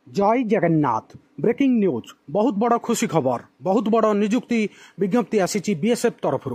जय Jagannath. Breaking news बहुत बड़ खुशी खबर बहुत बड़ निजुक्ति विज्ञप्ति आसी बीएसएफ तरफ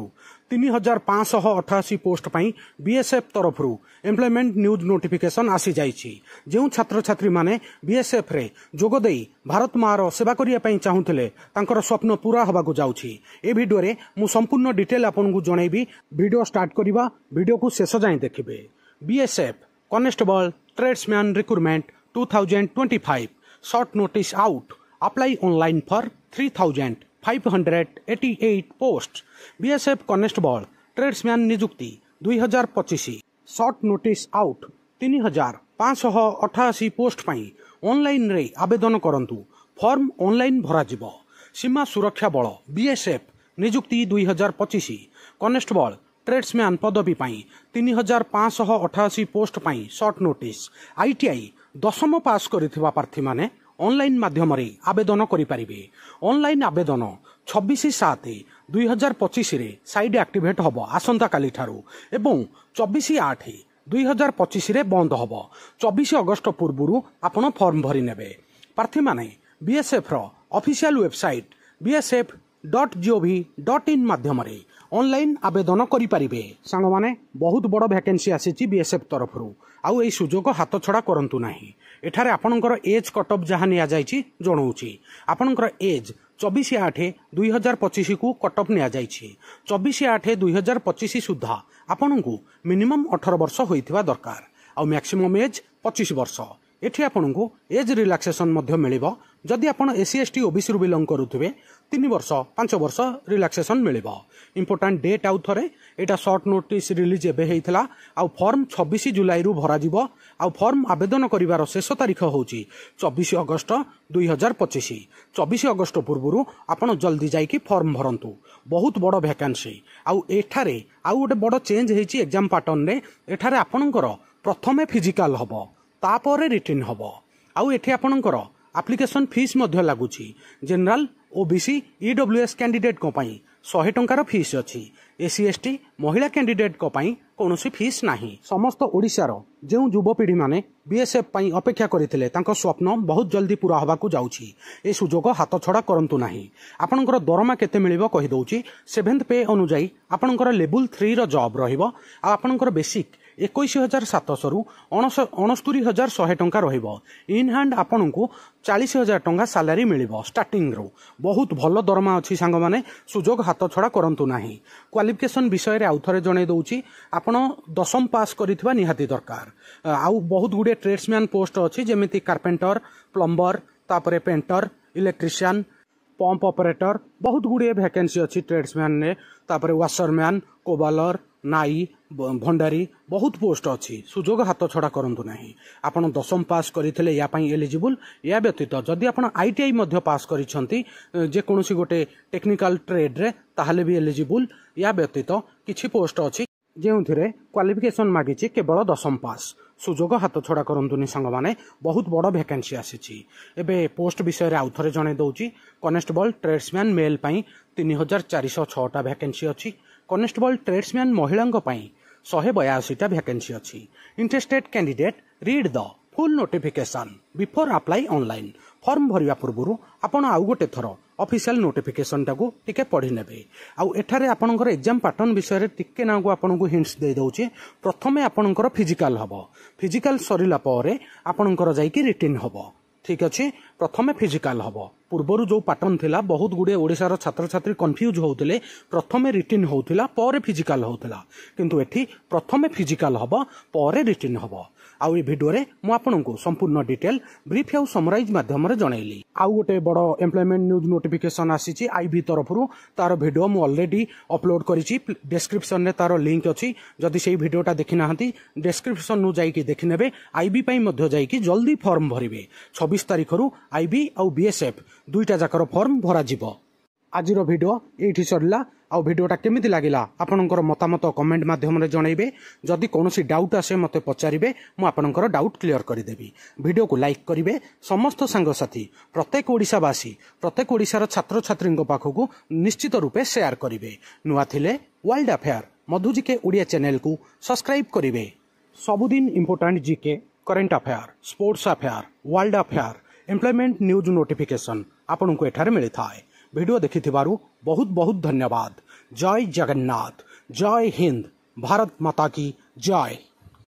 3588 पोस्ट पर बीएसएफ तरफ एम्प्लॉयमेंट न्यूज नोटिफिकेशन आसी जाइछि। जो छात्र छात्री माने बीएसएफ रे जोगदे भारत मार सेवा करने चाहूले तांकर स्वप्न पूरा होबाकू जाउछि। ए वीडियो रे मु संपूर्ण डिटेल आपनकू जणैबी। वीडियो स्टार्ट करिबा, वीडियो को शेष जाए देखिबे। BSF constable tradesman recruitment 2025 short notice out. Apply online for 3,588 posts. BSF Constable Tradesman निजुक्ति 2025 short notice out 3,588 पोस्ट पाई ऑनलाइन रे आवेदन करंतु। फॉर्म ऑनलाइन भरा जिवो। सीमा सुरक्षा बल BSF निजुक्ति 2025 कॉन्स्टेबल ट्रेड्समैन पदवी पाई 3,588 पोस्ट पाई शॉर्ट नोटिस। आईटीआई दशम पास करिथिबा प्रार्थी माने ऑनलाइन माध्यम रे आवेदन करि परिबे। ऑनलाइन आवेदन 26/7/2025 रे साइड एक्टिवेट हबो आसंता काली ठारू एवं 24/8/2025 रे बंद हबो। 24 अगस्त पूर्वरु आपण फॉर्म भरि नेबे। प्रार्थी माने बीएसएफ रो ऑफिशियल वेबसाइट bsf.gov.in माध्यम रे ऑनलाइन आवेदन करि परिबे। सांग माने बहुत बड़ वैकेंसी आसीची बीएसएफ तरफरु। आउ ए सुजोग हाथ छड़ा करंतु नाही। एठारे आपणकर एज कटअप जहाँ निया जाइछि जणाउछि। आपणकर एज 24/8/2025 को कटअप निया जाइछि। 24/8/2025 सुधा आपणकू मिनिमम 18 वर्ष होइथिबा दरकार। आउ मैक्सिमम एज 25 वर्ष। एठी आपणकू एज रिलैक्सेशन मध्य मिलिबो। जदि आपण एससी एसटी ओबीसी रु बिलोंग करूथिबे 3 वर्ष 5 वर्ष रिलैक्सेशन मिलिबो। इंपोर्टेंट डेट आउ थरे एटा शॉर्ट नोटिस रिलीज एबे हेइथला। आउ फॉर्म 26 जुलाई रु भरा जिवो। आउ फॉर्म आवेदन करिवार शेष तारीख होउची 24 अगस्त 2025। 24 अगस्त पूर्वरु आपण जल्दी जाइकी फॉर्म भरंतु। बहुत बड़ वैकेंसी। आउ एठारे आउ गोटे बड़ चेंज हेइची एग्जाम पैटर्न रे। एठारे आपणकर प्रथमे फिजिकल हबो तापर रिटन हबो। आउ एठी आपणकर एप्लिकेशन फीस मध्य लागुची। जनरल ओबीसी ईडब्ल्यूएस कैंडिडेट को पाई 100 टंकार फीस अच्छी। एससी एसटी महिला कैंडिडेट को पाई कौनसी फीस नाही। समस्त ओडिशार जो युवपीढ़ी माने बीएसएफ पाई अपेक्षा करथिले तांको स्वप्न बहुत जल्दी पूरा होबाकू जाउची। ए सुजोग हाथ छड़ा करंतु नाही। आपणकर दरमा केते मिलिबो कहि दउची। 7th पे अनुसार आपणकर लेवल 3 रो जॉब रहिबो। आ आपणकर बेसिक 21,700 रु 69,100 टंका रहिबो। इन हैंड आपनकू 40,000 टंका सैलरी मिलिबो स्टार्टिंग रो। बहुत भलो दरमा अछि सांग माने। सुजोग हाथ छड़ा करंतु नाही। क्वालिफिकेशन विषय रे आउथरे जणे दउची। आपण दशम पास करिथिबा निहाती दरकार। आउ बहुत गुडे ट्रेड्समैन पोस्ट अछि जेमिति कारपेंटर प्लम्बर तापरे पेंटर इलेक्ट्रिशियन पंप ऑपरेटर बहुत गुडे वैकेंसी अछि ट्रेड्समैन ने। तापरे वाशरमैन कोबालर नाई भंडारी बहुत पोस्ट अच्छी। सुजोग हाथ छड़ा करंतु नाही। आपण दशम पास करथिले या पई एलिजिबल। या व्यतीत जदि आपण आईटीआई मध्य पास करिसंती जे कोनोसी गोटे टेक्निकल ट्रेड रे ताहाले भी एलिजिबल। या व्यतीत किछि पोस्ट अछि जेउथिरे क्वालिफिकेशन मागिछि केवल दशम पास। सुजोग हाथ छड़ा करंतुनी संग माने। बहुत बड़ वैकेंसी आसीछि। एबे पोस्ट विषय रे आउथरे जणे दउची। कॉन्स्टेबल ट्रेड्समैन मेल पई 3,406 वैकेंसी अछि। कॉन्स्टेबल ट्रेड्समैन महिलांग पई 182 वैकेंसी अछि। Interested candidate read the full notification before apply online. Form भरिया पूर्वरु आपण आउ गोटे थरो ऑफिशियल नोटिफिकेशन टाको टिके पढ़ी नेबे। आउ एठारे आपणकर एग्जाम पैटर्न विषय रे टिके नागु आपणकू हिंट्स दे दउची। प्रथमे आपणकर फिजिकल हबो। फिजिकल सरिला परे आपणकर जाईकी रिटन हबो। ठीक अच्छे। प्रथमे फिजिकल हबो। पूर्वरु जो पैटर्न थिला बहुत गुडे ओडिशार छात्र छात्री कंफ्यूज होउतिले। प्रथमे रिटन होउतिला परे फिजिकल होउतिला। किंतु एठी प्रथमे फिजिकल हबो परे रिटन हबो। आउ ए वीडियो रे मु आपनकू संपूर्ण डिटेल ब्रीफ आउ समराइज माध्यम रे जणैली। आउ गोटे बड़ एम्प्लॉयमेंट न्यूज नोटिफिकेशन आसीची आईबी तरफरु। तार वीडियो मु ऑलरेडी अपलोड करिची। डिस्क्रिप्शन रे तार लिंक अछि। जदि सेही वीडियोटा देखि नाहंती डिस्क्रिप्शन नु जाईकी देखि नेबे। आईबी पई मध्य जाईकी जल्दी फॉर्म भरिबे। 26 तारिख रु आईबी आउ बीएसएफ दुईटा जाकर फॉर्म भरा जिवो। आजिर वीडियो एठी सरला। आउ वीडियोटा केमिति लागिला आपनकर मतामत कमेंट माध्यम रे जणाइबे। जदि कोनोसी डाउट आसे मते पचारिबे मु आपनकर डाउट क्लियर करिदेबी। वीडियो को लाइक करिवे। समस्त सांगसाथी प्रत्येक ओडिशावासी प्रत्येक ओडिशार छात्र छात्री पाखकू निश्चित रूपे शेयर करिवे। नुआ थिले वर्ल्ड अफेयर मधुजीके ओडिया चैनल को सब्सक्राइब करिवे। सबुदिन important GK current affair sports affair world affair employment news notification आपन को एठारे मिली थाए। वीडियो देखिथिबारु बहुत बहुत धन्यवाद। जय जगन्नाथ, जय हिंद, भारत माता की जय।